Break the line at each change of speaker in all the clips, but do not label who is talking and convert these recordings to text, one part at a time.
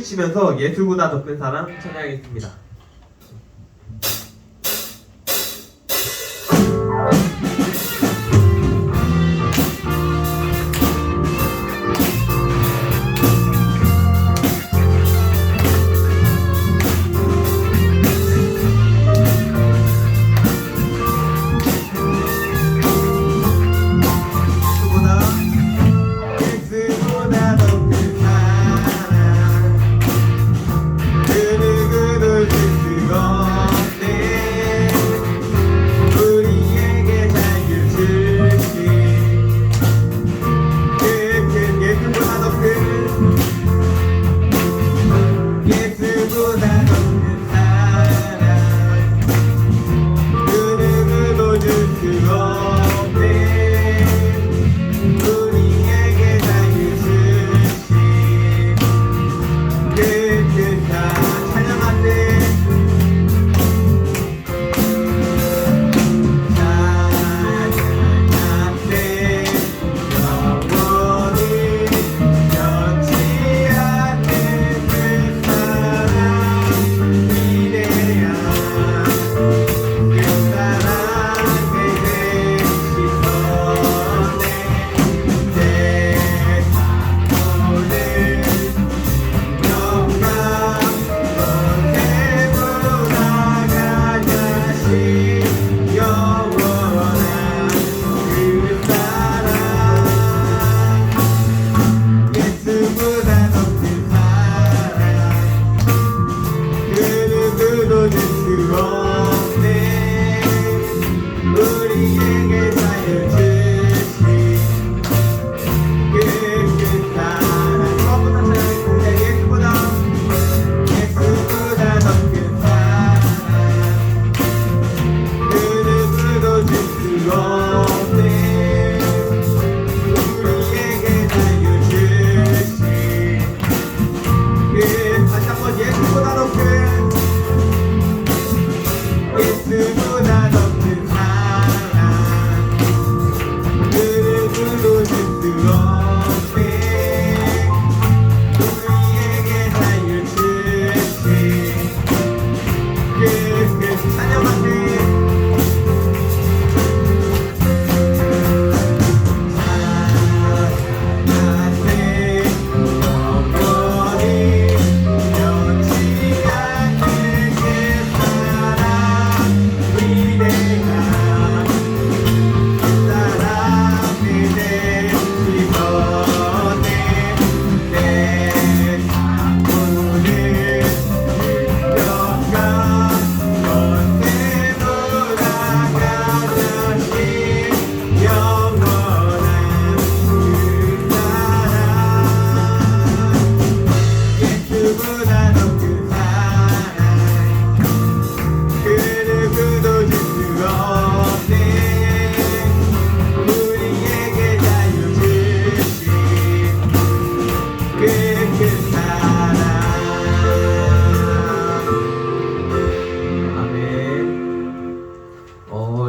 해주시면서 예수보다 더 큰 사랑 찬양하겠습니다.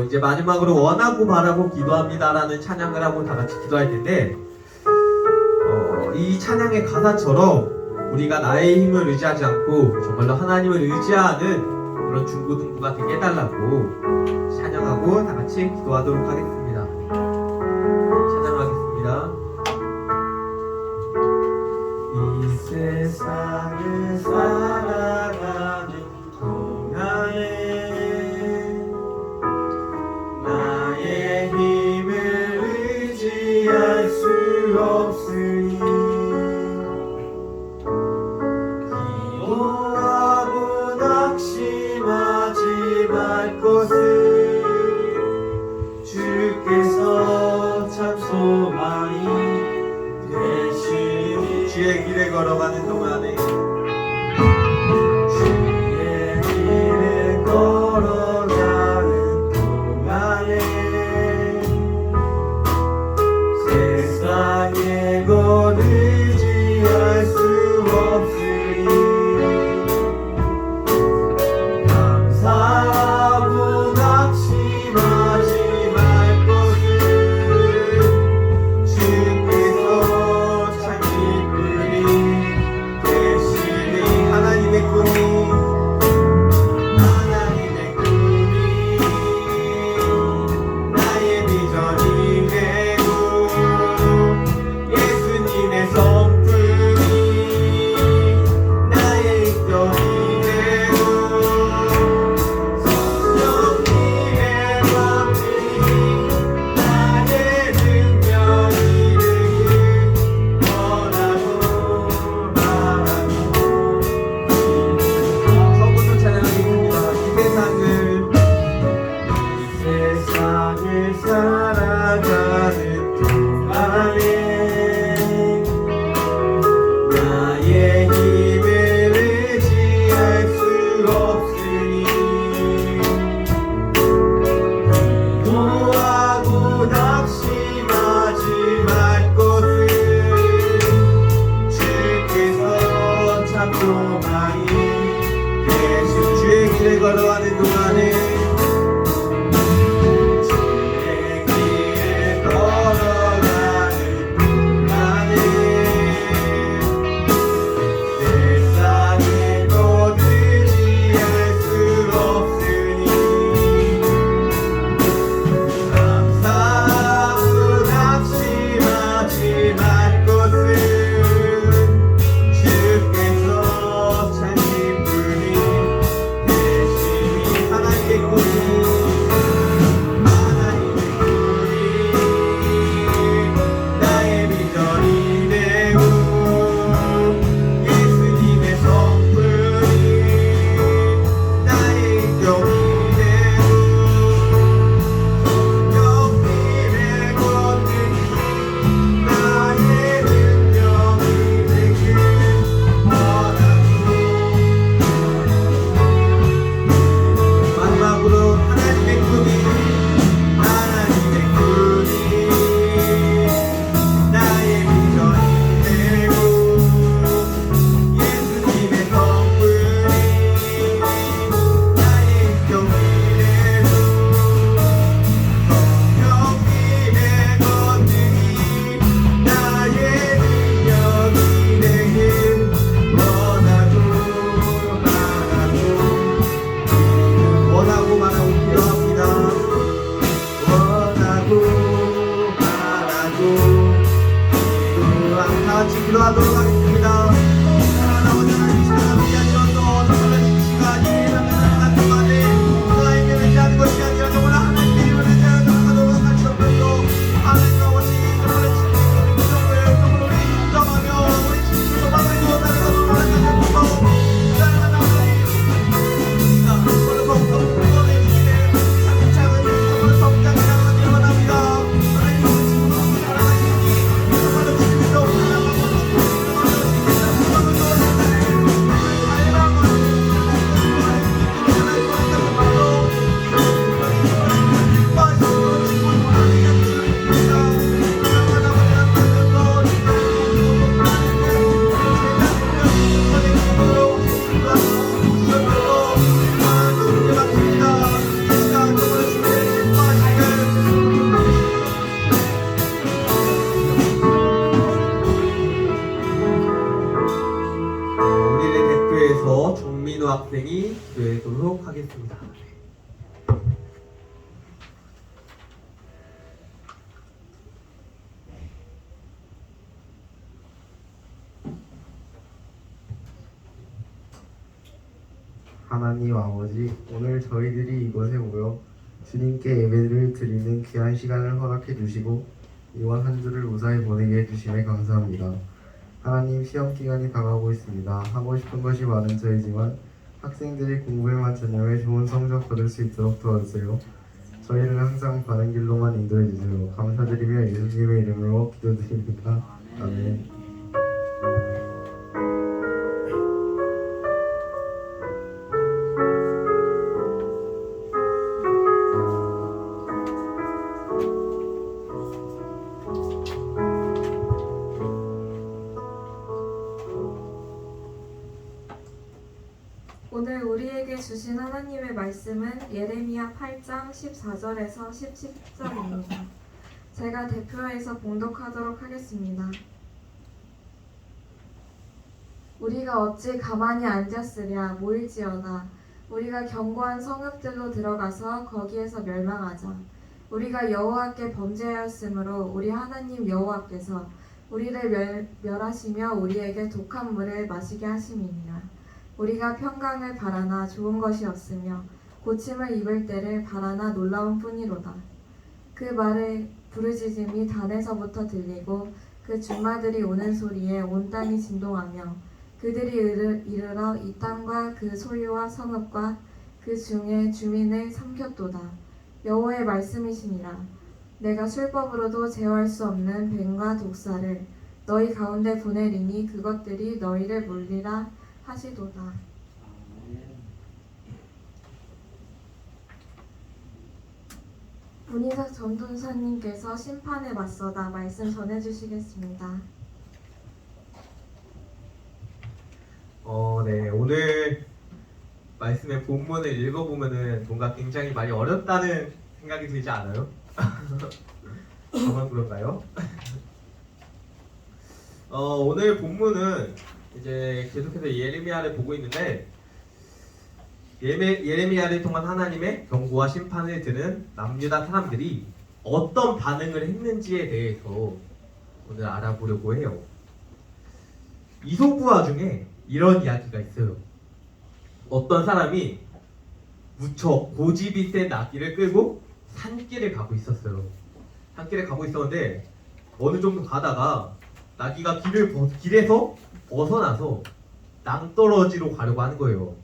이제 마지막으로 원하고 바라고 기도합니다라는 찬양을 하고 다 같이 기도할 텐데, 이 찬양의 가사처럼 우리가 나의 힘을 의지하지 않고 정말로 하나님을 의지하는 그런 중고등부가 되게 해달라고 찬양하고 다 같이 기도하도록 하겠습니다. 찬양하겠습니다. 이 세상을 살아가는 동안에 나의 힘을 의지할 수 없으니 기도하고 낙심하지 말 것을 주께서 참 소망이 되시니 주의 길에 걸어가는 동안에 주의 길에 걸어가는 동안에 세상에 곧 의지할 수 없으니 감사하고 낙심하지 말 것을 주께서 참 기쁘니 되시니 기도하도록 하겠습니다. 사랑하는 하나님, 시간 함께 하셔서 정말 이 시간이 하나님 동안에 하나님을 의지하는 것이 아니라 정말 하나님의 이름을 의지하는 나아가도록 같이 엎드려 하나님 아버지 정말 진리의 믿음을 정말 우리 인정하며 우리 진리의 소망을 두어 나아가도록 하나님 사랑하는 하나님, 우리가 정말 더욱더 구원의 주님의 차근차근 정말 성장해 나가기를 원합니다. 하나님 아버지 사랑하시니 정말 주님께서 우리를 대표해서 정민우 학생이 기도해도록 하겠습니다.
하나님 아버지, 오늘 저희들이 이곳에 모여 주님께 예배를 드리는 귀한 시간을 허락해 주시고 이번 한 주를 무사히 보내게 해주심에 감사합니다. 하나님, 시험 기간이 다가오고 있습니다. 하고 싶은 것이 많은 저희지만 학생들이 공부에만 전념해 좋은 성적 거둘 수 있도록 도와주세요. 저희를 항상 바른 길로만 인도해 주세요. 감사드리며 예수님의 이름으로 기도드립니다. 아멘.
오늘 우리에게 주신 하나님의 말씀은 예레미야 8장 14절에서 17절입니다. 제가 대표해서 봉독하도록 하겠습니다. 우리가 어찌 가만히 앉았으랴 모일지어다. 우리가 견고한 성읍들로 들어가서 거기에서 멸망하자. 우리가 여호와께 범죄하였으므로 우리 하나님 여호와께서 우리를 멸하시며 우리에게 독한 물을 마시게 하심이니라. 우리가 평강을 바라나 좋은 것이 없으며 고침을 입을 때를 바라나 놀라운 뿐이로다. 그 말의 부르짖음이 단에서부터 들리고 그 준마들이 오는 소리에 온 땅이 진동하며 그들이 이르러 이 땅과 그 소유와 성읍과 그 중에 주민을 삼켰도다. 여호와의 말씀이시니라. 내가 술법으로도 제어할 수 없는 뱀과 독사를 너희 가운데 보내리니 그것들이 너희를 물리라 하시도다. 문희석 전도사님께서 심판에 맞서다 말씀 전해주시겠습니다.
네, 오늘 말씀의 본문을 읽어보면은 뭔가 굉장히 많이 어렵다는 생각이 들지 않아요? 저만 그런가요? 오늘 본문은 이제 계속해서 예레미야를 보고 있는데 예레미야를 통한 하나님의 경고와 심판을 들은 남유다 사람들이 어떤 반응을 했는지에 대해서 오늘 알아보려고 해요. 이솝우화 중에 이런 이야기가 있어요. 어떤 사람이 무척 고집이 센 나귀를 끌고 산길을 가고 있었어요. 산길을 가고 있었는데 어느 정도 가다가 나귀가 길에서 벗어나서 낭떠러지로 가려고 하는 거예요.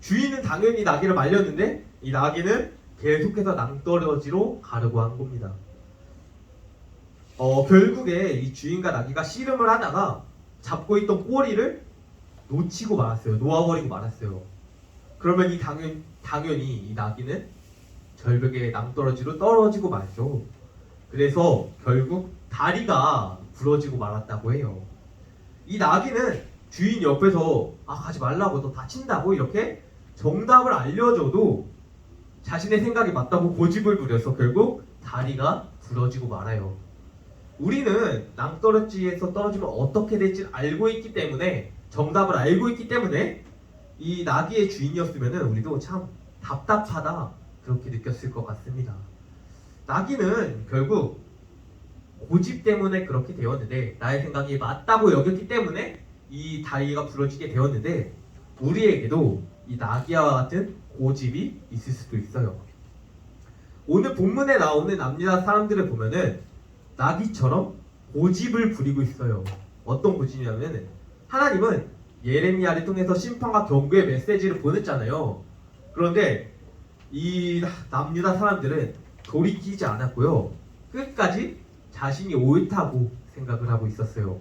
주인은 당연히 나귀를 말렸는데 이 나귀는 계속해서 낭떠러지로 가려고 한 겁니다. 결국에 이 주인과 나귀가 씨름을 하다가 잡고 있던 꼬리를 놓치고 말았어요. 놓아버리고 말았어요. 그러면 당연히 이 나귀는 절벽에 낭떠러지로 떨어지고 말죠. 그래서 결국 다리가 부러지고 말았다고 해요. 이 나귀는 주인 옆에서 가지 말라고, 너 다친다고 이렇게 정답을 알려줘도 자신의 생각이 맞다고 고집을 부려서 결국 다리가 부러지고 말아요. 우리는 낭떠러지에서 떨어지면 어떻게 될지 알고 있기 때문에, 정답을 알고 있기 때문에 이 나귀의 주인이었으면 우리도 참 답답하다 그렇게 느꼈을 것 같습니다. 나귀는 결국 고집 때문에 그렇게 되었는데 나의 생각이 맞다고 여겼기 때문에 이 다리가 부러지게 되었는데 우리에게도 이 나귀와 같은 고집이 있을 수도 있어요. 오늘 본문에 나오는 남유다 사람들을 보면은 나귀처럼 고집을 부리고 있어요. 어떤 고집이냐면 하나님은 예레미야를 통해서 심판과 경고의 메시지를 보냈잖아요. 그런데 이 남유다 사람들은 돌이키지 않았고요. 끝까지 자신이 옳다고 생각을 하고 있었어요.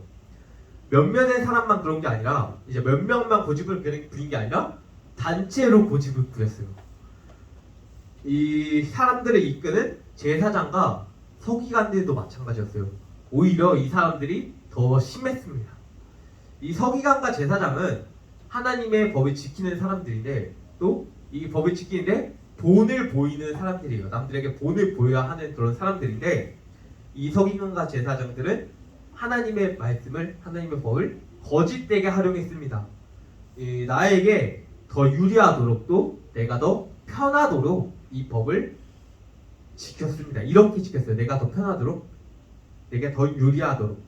몇몇의 사람만 그런 게 아니라 이제 몇 명만 고집을 부린 게 아니라 단체로 고집을 부렸어요. 이 사람들을 이끄는 제사장과 서기관들도 마찬가지였어요. 오히려 이 사람들이 더 심했습니다. 이 서기관과 제사장은 하나님의 법을 지키는 사람들인데 또 이 법을 지키는데 본을 보이는 사람들이에요. 남들에게 본을 보여야 하는 그런 사람들인데 이 서기관과 제사장들은 하나님의 말씀을 하나님의 법을 거짓되게 활용했습니다. 나에게 더 유리하도록 또 내가 더 편하도록 이 법을 지켰습니다. 이렇게 지켰어요. 내가 더 편하도록 내게 더 유리하도록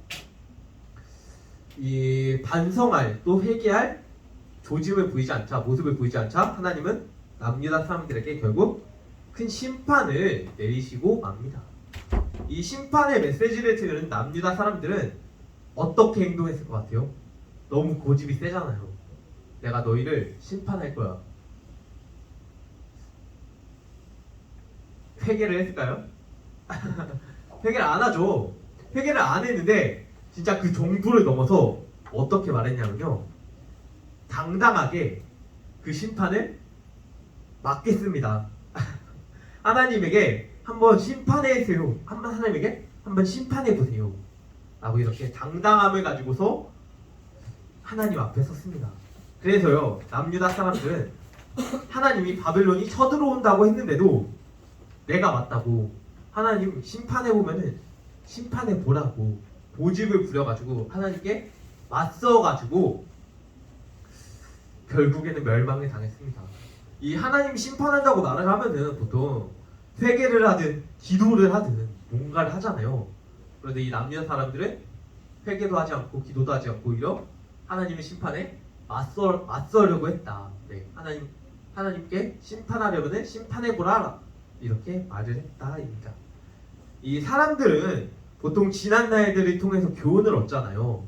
이 반성할 또 회개할 조짐을 보이지 않자 모습을 보이지 않자 하나님은 남유다 사람들에게 결국 큰 심판을 내리시고 맙니다. 이 심판의 메시지를 들은 남유다 사람들은 어떻게 행동했을 것 같아요? 너무 고집이 세잖아요. 내가 너희를 심판할 거야. 회개를 했을까요? 회개를 안 하죠. 회개를 안 했는데 진짜 그 정도를 넘어서 어떻게 말했냐면요. 당당하게 그 심판을 맡겠습니다. 하나님에게 한번 심판해주세요. 하나님에게 한번 심판해보세요. 라고 이렇게 당당함을 가지고서 하나님 앞에 섰습니다. 그래서요 남유다 사람들은 하나님이 바벨론이 쳐들어온다고 했는데도 내가 맞다고 하나님 심판해보면은 심판해보라고 고집을 부려가지고 하나님께 맞서가지고 결국에는 멸망을 당했습니다. 이 하나님 심판한다고 말을 하면은 보통 회개를 하든 기도를 하든 뭔가를 하잖아요. 그런데 이 남녀 사람들은 회개도 하지 않고 기도도 하지 않고 오히려 하나님의 심판에 맞서려고 했다. 네, 하나님께 심판하려면 심판해보라 이렇게 말을 했다입니다. 이 사람들은 보통 지난 날들을 통해서 교훈을 얻잖아요.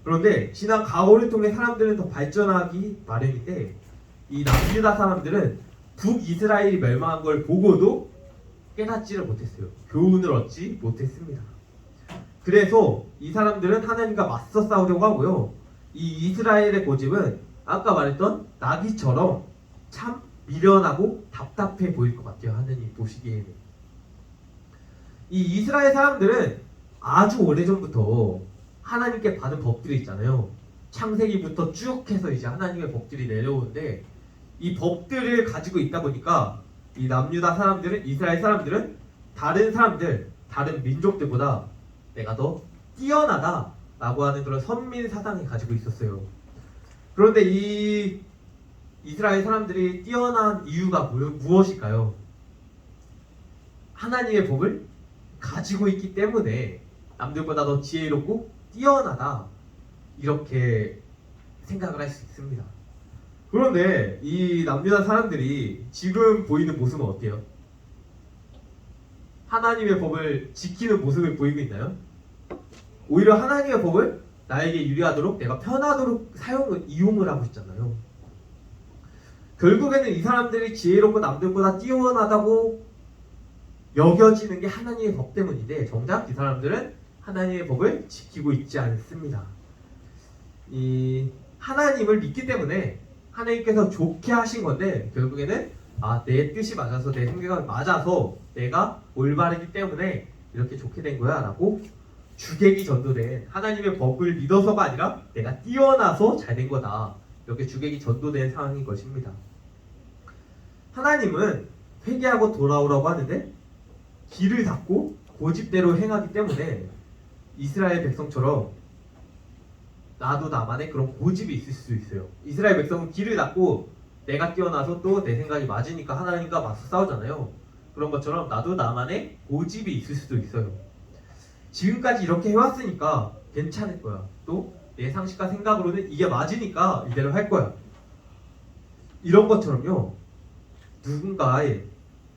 그런데 지난 과거를 통해 사람들은 더 발전하기 마련인데 이 남유다 사람들은 북이스라엘이 멸망한 걸 보고도 깨닫지를 못했어요. 교훈을 얻지 못했습니다. 그래서 이 사람들은 하나님과 맞서 싸우려고 하고요. 이 이스라엘의 고집은 아까 말했던 나귀처럼 참 미련하고 답답해 보일 것 같아요. 하느님 보시기에는. 이 이스라엘 사람들은 아주 오래전부터 하나님께 받은 법들이 있잖아요. 창세기부터 쭉 해서 이제 하나님의 법들이 내려오는데 이 법들을 가지고 있다 보니까 이 남유다 사람들은 이스라엘 사람들은 다른 사람들, 다른 민족들보다 내가 더 뛰어나다 라고 하는 그런 선민 사상을 가지고 있었어요. 그런데 이 이스라엘 사람들이 뛰어난 이유가 무엇일까요? 하나님의 법을 가지고 있기 때문에 남들보다 더 지혜롭고 뛰어나다 이렇게 생각을 할 수 있습니다. 그런데 이 남유다 사람들이 지금 보이는 모습은 어때요? 하나님의 법을 지키는 모습을 보이고 있나요? 오히려 하나님의 법을 나에게 유리하도록 내가 편하도록 이용을 하고 있잖아요. 결국에는 이 사람들이 지혜롭고 남들보다 뛰어나다고 여겨지는 게 하나님의 법 때문인데 정작 이 사람들은 하나님의 법을 지키고 있지 않습니다. 이 하나님을 믿기 때문에 하나님께서 좋게 하신 건데 결국에는 내 뜻이 맞아서 내 생각이 맞아서 내가 올바르기 때문에 이렇게 좋게 된 거야 라고 주객이 전도된 하나님의 법을 믿어서가 아니라 내가 뛰어나서 잘 된 거다 이렇게 주객이 전도된 상황인 것입니다. 하나님은 회개하고 돌아오라고 하는데 길을 닫고 고집대로 행하기 때문에 이스라엘 백성처럼 나도 나만의 그런 고집이 있을 수 있어요. 이스라엘 백성은 길을 닫고 내가 뛰어나서 또 내 생각이 맞으니까 하나님과 맞서 싸우잖아요. 그런 것처럼 나도 나만의 고집이 있을 수도 있어요. 지금까지 이렇게 해왔으니까 괜찮을 거야. 또 내 상식과 생각으로는 이게 맞으니까 이대로 할 거야. 이런 것처럼요. 누군가의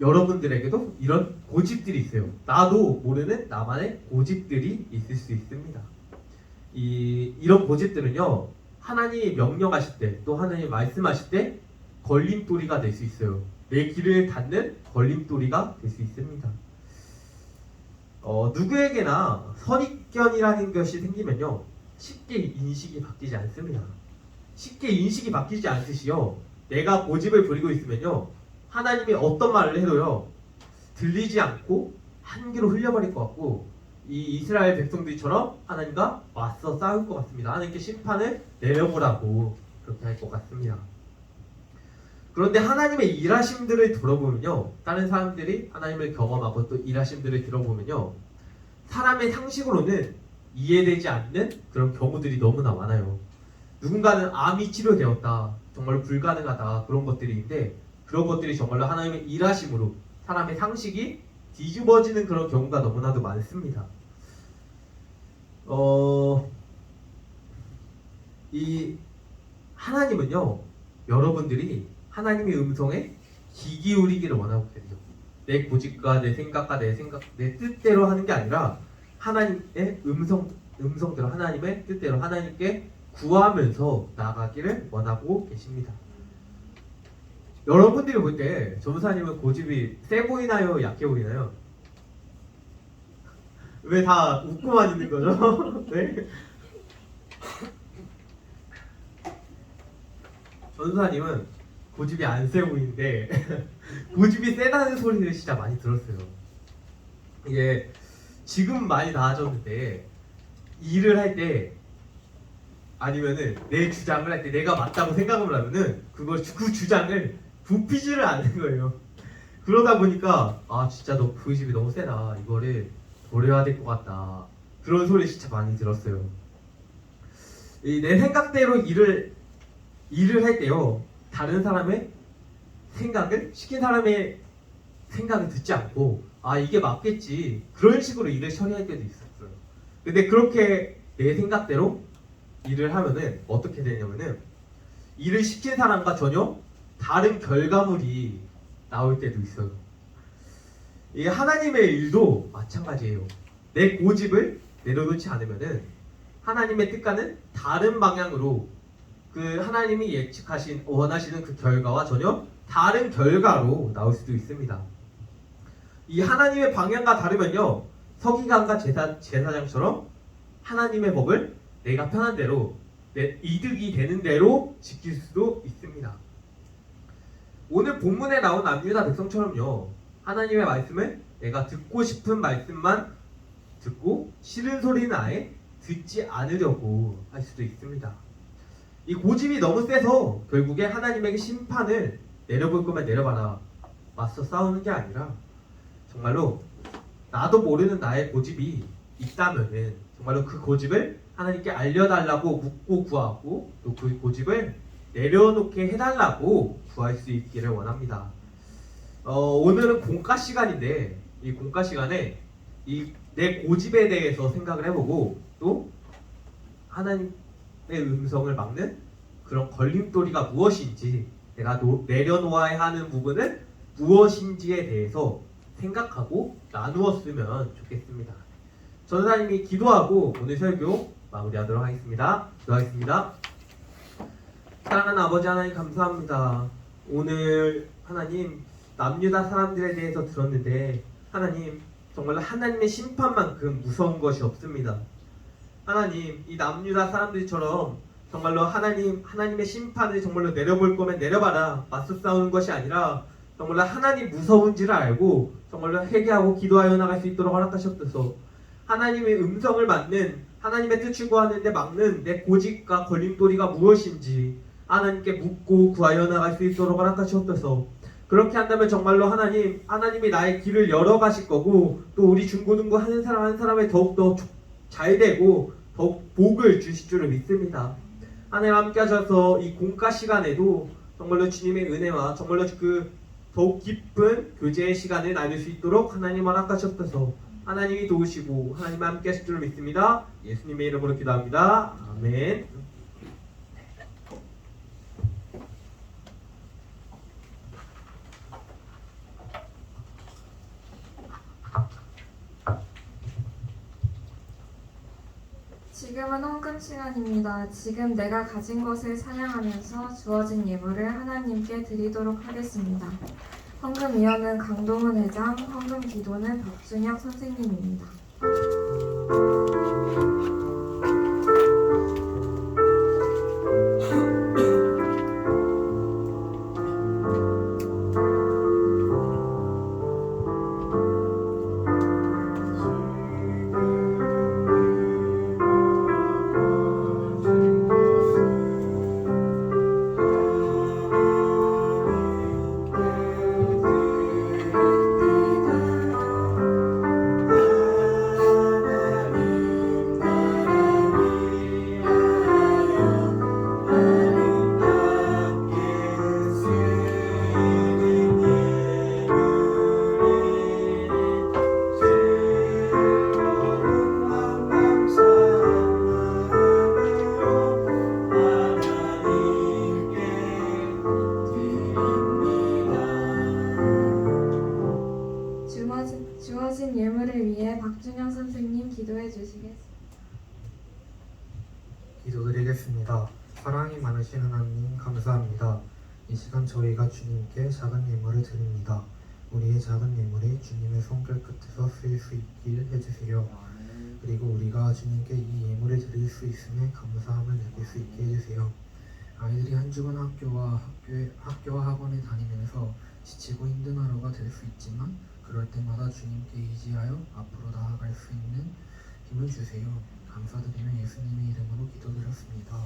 여러분들에게도 이런 고집들이 있어요. 나도 모르는 나만의 고집들이 있을 수 있습니다. 이런 고집들은요. 하나님이 명령하실 때, 또 하나님이 말씀하실 때 걸림돌이가 될 수 있어요. 내 길을 닫는 걸림돌이가 될 수 있습니다. 누구에게나 선입견이라는 것이 생기면요. 쉽게 인식이 바뀌지 않습니다. 쉽게 인식이 바뀌지 않듯이요. 내가 고집을 부리고 있으면요. 하나님이 어떤 말을 해도요. 들리지 않고 한 귀로 흘려버릴 것 같고 이 이스라엘 백성들처럼 하나님과 맞서 싸울 것 같습니다. 하나님께 심판을 내려보라고 그렇게 할 것 같습니다. 그런데 하나님의 일하심들을 들어보면요. 다른 사람들이 하나님을 경험하고 또 일하심들을 들어보면요. 사람의 상식으로는 이해되지 않는 그런 경우들이 너무나 많아요. 누군가는 암이 치료되었다. 정말로 불가능하다. 그런 것들이 있는데 그런 것들이 정말로 하나님의 일하심으로 사람의 상식이 뒤집어지는 그런 경우가 너무나도 많습니다. 이 하나님은요. 여러분들이 하나님의 음성에 귀 기울이기를 원하고 계세요. 내 고집과 내 생각과 내 뜻대로 하는 게 아니라 하나님의 음성대로 하나님의 뜻대로 하나님께 구하면서 나아가기를 원하고 계십니다. 여러분들이 볼 때 전사님은 고집이 세 보이나요? 약해 보이나요? 왜 다 웃고만 있는 거죠? 네? 전사님은 고집이 안 세 보이는데 고집이 세다는 소리를 진짜 많이 들었어요. 이게 지금 많이 나아졌는데 일을 할 때 아니면은 내 주장을 할 때 내가 맞다고 생각을 하면은 그 주장을 굽히지를 않는 거예요. 그러다 보니까 아 진짜 너 고집이 너무 세다. 이거를 버려야 될 것 같다. 그런 소리 진짜 많이 들었어요. 내 생각대로 일을 할 때요. 다른 사람의 생각을 시킨 사람의 생각을 듣지 않고 아 이게 맞겠지 그런 식으로 일을 처리할 때도 있었어요. 근데 그렇게 내 생각대로 일을 하면은 어떻게 되냐면은 일을 시킨 사람과 전혀 다른 결과물이 나올 때도 있어요. 이 하나님의 일도 마찬가지예요. 내 고집을 내려놓지 않으면은 하나님의 뜻과는 다른 방향으로 그 하나님이 예측하신 원하시는 그 결과와 전혀 다른 결과로 나올 수도 있습니다. 이 하나님의 방향과 다르면요. 서기관과 제사장처럼 하나님의 법을 내가 편한 대로 내 이득이 되는 대로 지킬 수도 있습니다. 오늘 본문에 나온 남유다 백성처럼요. 하나님의 말씀을 내가 듣고 싶은 말씀만 듣고 싫은 소리는 아예 듣지 않으려고 할 수도 있습니다. 이 고집이 너무 세서 결국에 하나님에게 심판을 내려볼 거면 내려봐라. 맞서 싸우는 게 아니라 정말로 나도 모르는 나의 고집이 있다면은 정말로 그 고집을 하나님께 알려달라고 묻고 구하고 또 그 고집을 내려놓게 해달라고 구할 수 있기를 원합니다. 오늘은 공과 시간인데 이 공과 시간에 이 내 고집에 대해서 생각을 해보고 또 하나님의 음성을 막는 그런 걸림돌이가 무엇인지 내가 내려놓아야 하는 부분은 무엇인지에 대해서 생각하고 나누었으면 좋겠습니다. 전사님이 기도하고 오늘 설교 마무리하도록 하겠습니다. 기도하겠습니다. 사랑하는 아버지 하나님 감사합니다. 오늘 하나님 남유다 사람들에 대해서 들었는데 하나님 정말 하나님의 심판만큼 무서운 것이 없습니다. 하나님 이 남유다 사람들처럼 정말로 하나님의 심판을 정말로 내려볼 거면 내려봐라 맞서 싸우는 것이 아니라 정말로 하나님 무서운지를 알고 정말로 회개하고 기도하여 나갈 수 있도록 허락하셨소서. 하나님의 음성을 맞는 하나님의 뜻을 구하는데 막는 내 고집과 걸림돌이가 무엇인지 하나님께 묻고 구하여 나갈 수 있도록 허락하셨소서. 그렇게 한다면 정말로 하나님이 나의 길을 열어가실 거고 또 우리 중고등부 하는 사람 한 사람에 더욱더 잘 되고 더욱 복을 주실 줄을 믿습니다. 하나님 함께 하셔서 이 공과 시간에도 정말로 주님의 은혜와 정말로 그 더욱 깊은 교제의 시간을 나눌 수 있도록 하나님 허락하셨소서. 하나님이 도우시고 하나님과 함께 하실 줄 믿습니다. 예수님의 이름으로 기도합니다. 아멘.
지금은 헌금 시간입니다. 지금 내가 가진 것을 찬양하면서 주어진 예물을 하나님께 드리도록 하겠습니다. 헌금위원은 강동훈 회장, 헌금 기도는 박준혁 선생님입니다. 주어진 예물을 위해 박준영 선생님 기도해 주시겠습니다.
기도드리겠습니다. 사랑이 많으신 하나님 감사합니다. 이 시간 저희가 주님께 작은 예물을 드립니다. 우리의 작은 예물이 주님의 손길 끝에서 쓰일 수 있길 해주세요. 그리고 우리가 주님께 이 예물을 드릴 수 있음에 감사함을 느낄 수 있게 해주세요. 아이들이 한 주간 학교와 학원에 다니면서 지치고 힘든 하루가 될 수 있지만 그럴 때마다 주님께 의지하여 앞으로 나아갈 수 있는 힘을 주세요. 감사드리며 예수님의 이름으로 기도드렸습니다.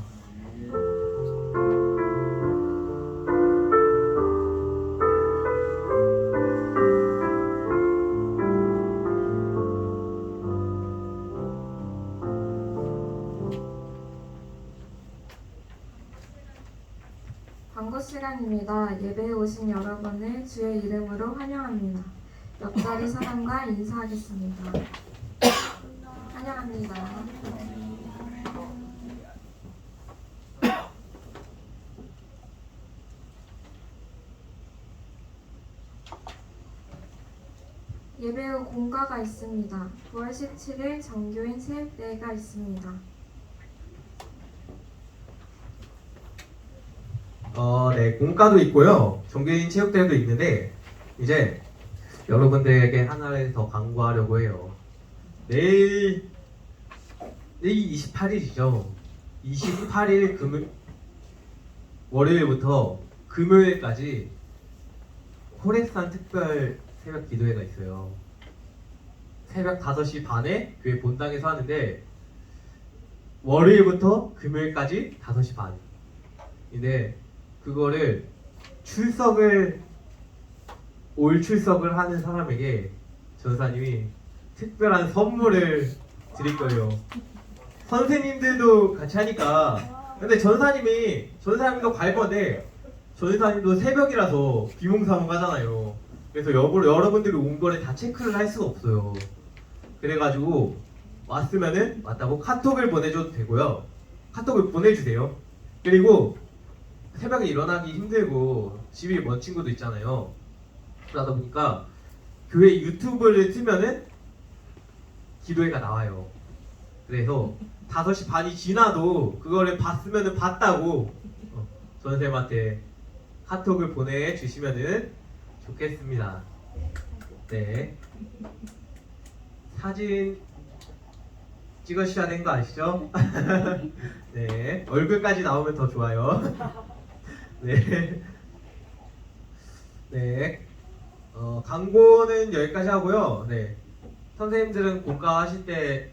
광고 시간입니다. 예배에 오신 여러분을 주의 이름으로 환영합니다. 옆자리 사람과 인사하겠습니다. 환영합니다. 예배 후 공과가 있습니다. 9월 17일 정교인 체육대회가 있습니다.
네, 공과도 있고요. 종교인 체육대회도 있는데 이제 여러분들에게 하나를 더 강구하려고 해요. 내일 28일이죠. 28일 월요일부터 금요일까지 호레산 특별 새벽 기도회가 있어요. 새벽 5시 반에 교회 본당에서 하는데 월요일부터 금요일까지 5시 반인데 그거를 올 출석을 하는 사람에게 전사님이 특별한 선물을 드릴 거예요. 선생님들도 같이 하니까. 근데 전사님도 발버데 전사님도 새벽이라서 비몽사몽 하잖아요. 그래서 여러분들이 온 거를 다 체크를 할 수가 없어요. 그래가지고 왔다고 카톡을 보내줘도 되고요. 카톡을 보내주세요. 그리고 새벽에 일어나기 힘들고 집이 먼 친구도 있잖아요. 그러다 보니까 교회 유튜브를 틀면은 기도회가 나와요. 그래서 5시 반이 지나도 그거를 봤으면은 봤다고 전쌤한테 카톡을 보내주시면은 좋겠습니다. 네. 사진 찍으셔야 되는 거 아시죠? 네. 얼굴까지 나오면 더 좋아요. 네. 네. 광고는 여기까지 하고요. 네. 선생님들은 공과 하실 때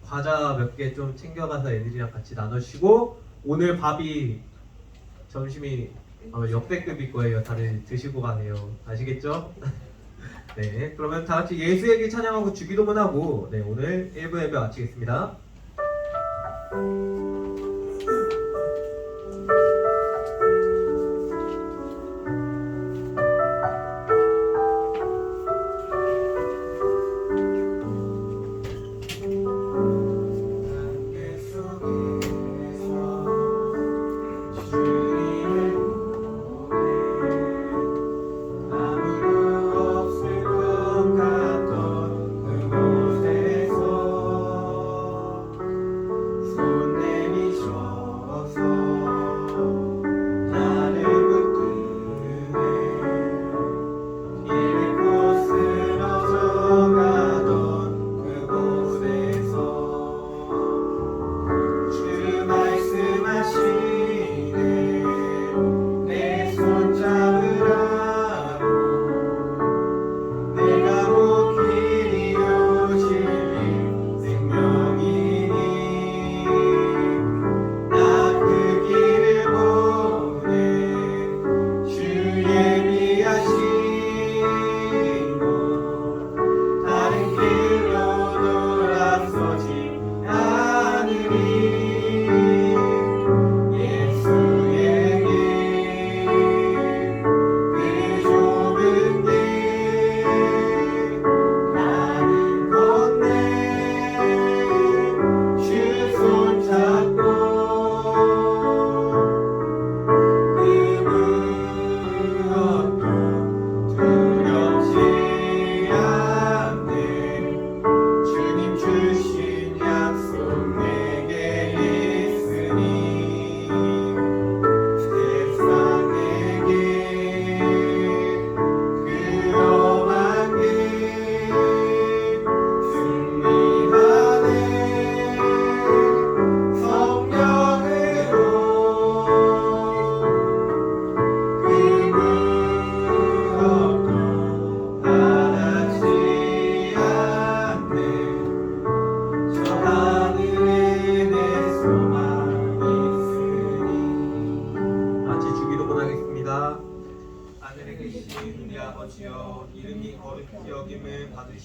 과자 몇 개 좀 챙겨가서 애들이랑 같이 나누시고 오늘 밥이 점심이 아마 역대급일 거예요. 다들 드시고 가세요. 아시겠죠? 네. 그러면 다 같이 예수에게 찬양하고 주기도문 하고 네, 오늘 1부 예배 마치겠습니다.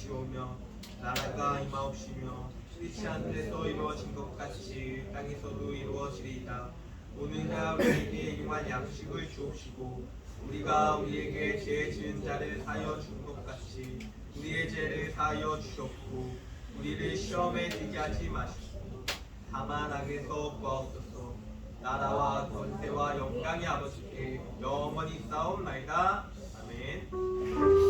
주시오며 나라가 임하옵시며 뜻이 하늘에서 이루어진 것 같이 땅에서도 이루어지리이다. 오늘날 우리에게 일용할 양식을 주옵시고 우리가 우리에게 죄 지은 자를 사하여 준 것 같이 우리의 죄를 사하여 주셨고 우리를 시험에 들게 하지 마시고 다만 악에서 구하옵소서. 나라와 권세와 영광이 아버지께 영원히 싸움나이다. 아멘.